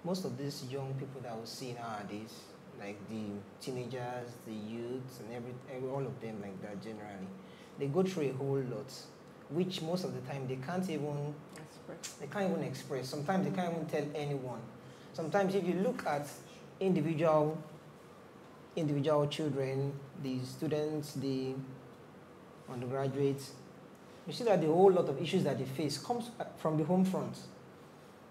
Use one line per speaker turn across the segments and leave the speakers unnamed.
most of these young people that we see nowadays, like the teenagers, the youths, and all of them like that generally, they go through a whole lot, which most of the time they can't even express. Sometimes they can't even tell anyone. Sometimes if you look at individual children, the students, the undergraduates, you see that the whole lot of issues that they face comes from the home front.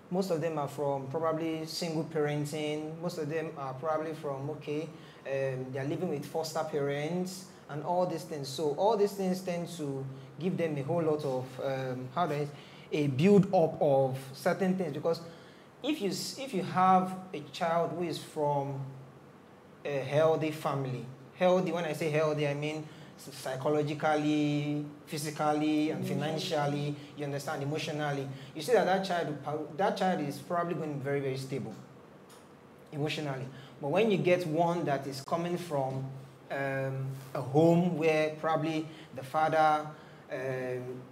Most of them are from probably single parenting. Most of them are probably from, they're living with foster parents and all these things. So all these things tend to give them a whole lot of, a build up of certain things. Because if you have a child who is from a healthy family, healthy, when I say healthy, I mean psychologically, physically, and financially, you understand, emotionally, you see that child is probably going to be very, very stable emotionally. But when you get one that is coming from a home where probably the father,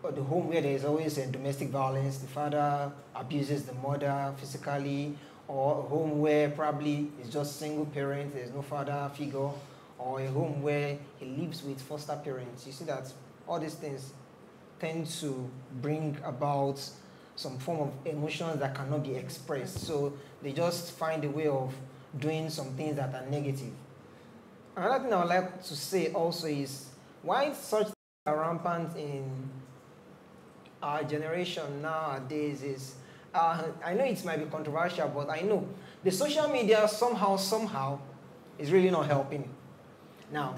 or the home where there is always domestic violence, the father abuses the mother physically, or a home where probably it's just single parents, there's no father figure, or a home where he lives with foster parents, you see that all these things tend to bring about some form of emotions that cannot be expressed. So they just find a way of doing some things that are negative. Another thing I would like to say also is why such things are rampant in our generation nowadays is, I know it might be controversial, but I know the social media somehow is really not helping. Now,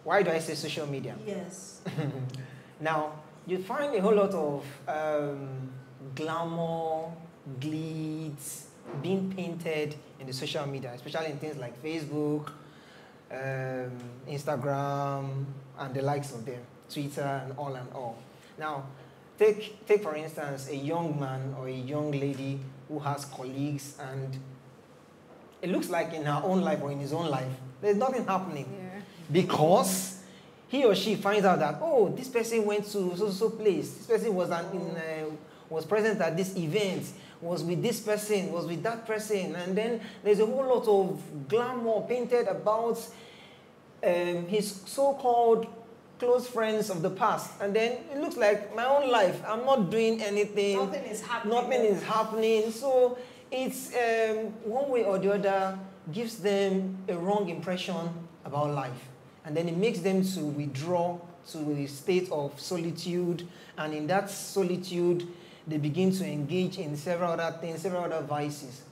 why do I say social media?
Yes.
Now, you find a whole lot of glamour, glitz being painted in the social media, especially in things like Facebook, Instagram, and the likes of them, Twitter, and all. Now, take for instance a young man or a young lady who has colleagues, and it looks like in her own life or in his own life, there's nothing happening.
Yeah.
Because he or she finds out that, oh, this person went to so place, this person was present at this event, was with this person, was with that person, and then there's a whole lot of glamour painted about his so-called close friends of the past, and then it looks like my own life, I'm not doing anything.
Nothing is happening.
Nothing is happening. So it's one way or the other gives them a wrong impression about life, and then it makes them to withdraw to a state of solitude, and in that solitude they begin to engage in several other things, several other vices,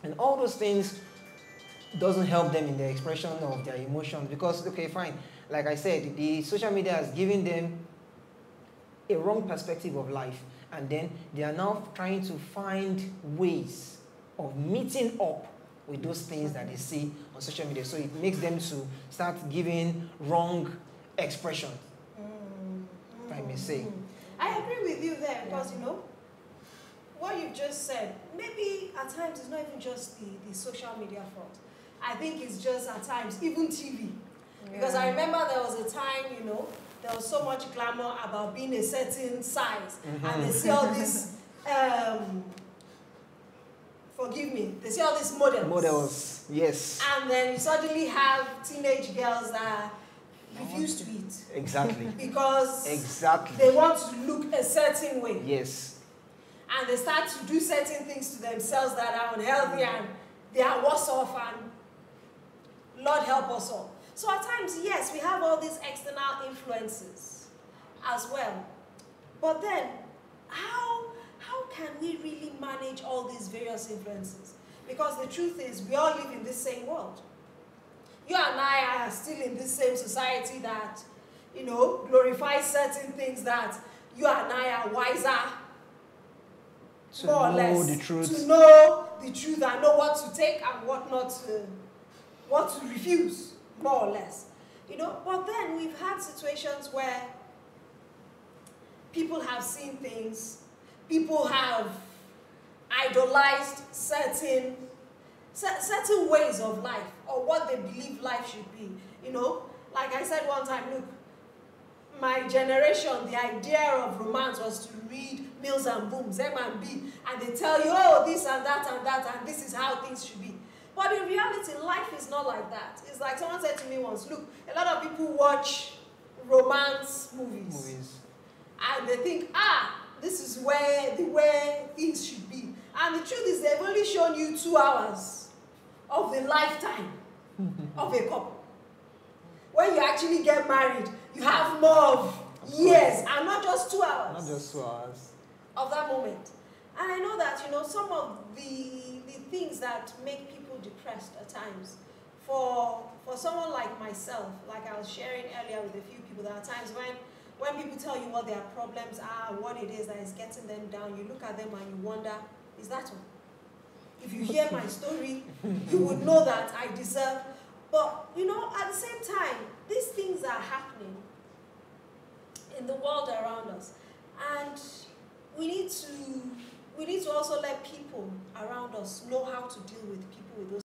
and all those things doesn't help them in the expression of their emotions. Because, okay, fine, like I said, the social media has given them a wrong perspective of life, and then they are now trying to find ways of meeting up with those things that they see on social media. So it makes them to start giving wrong expression, if I may say.
I agree with you there, because what you just said, maybe at times it's not even just the social media front. I think it's just at times even TV. Because I remember there was a time, there was so much glamour about being a certain size. And they see all these, forgive me, they see all these models.
Models, yes.
And then you suddenly have teenage girls that refuse to eat.
Exactly.
Because they want to look a certain way.
Yes.
And they start to do certain things to themselves that are unhealthy, and they are worse off, and Lord help us all. So at times, yes, we have all these external influences as well. But then, how can we really manage all these various influences? Because the truth is, we all live in this same world. You and I are still in this same society that, glorifies certain things that you and I are wiser,
to
more or
know
less,
the truth.
to know the truth and know what to take and what not to, what to refuse, more or less. But then we've had situations where people have seen things, people have idolized certain ways of life, or what they believe life should be. Like I said one time, look, my generation, the idea of romance was to read Mills and Booms, M and B, and they tell you, oh, this and that, and this is how things should be. But in reality, life is not like that. It's like someone said to me once, look, a lot of people watch romance movies. And they think, this is where the way things should be. And the truth is, they've only shown you 2 hours of the lifetime of a couple. When you actually get married, you have more of years, and not just 2 hours.
Not just 2 hours.
Of that moment. And I know that, some of the things that make people depressed at times, for someone like myself, like I was sharing earlier with a few people, there are times when people tell you what their problems are, what it is that is getting them down, you look at them and you wonder, is that all? If you hear my story, you would know that I deserve. But, at the same time, these things are happening in the world around us. And we need to also let people around us know how to deal with people with those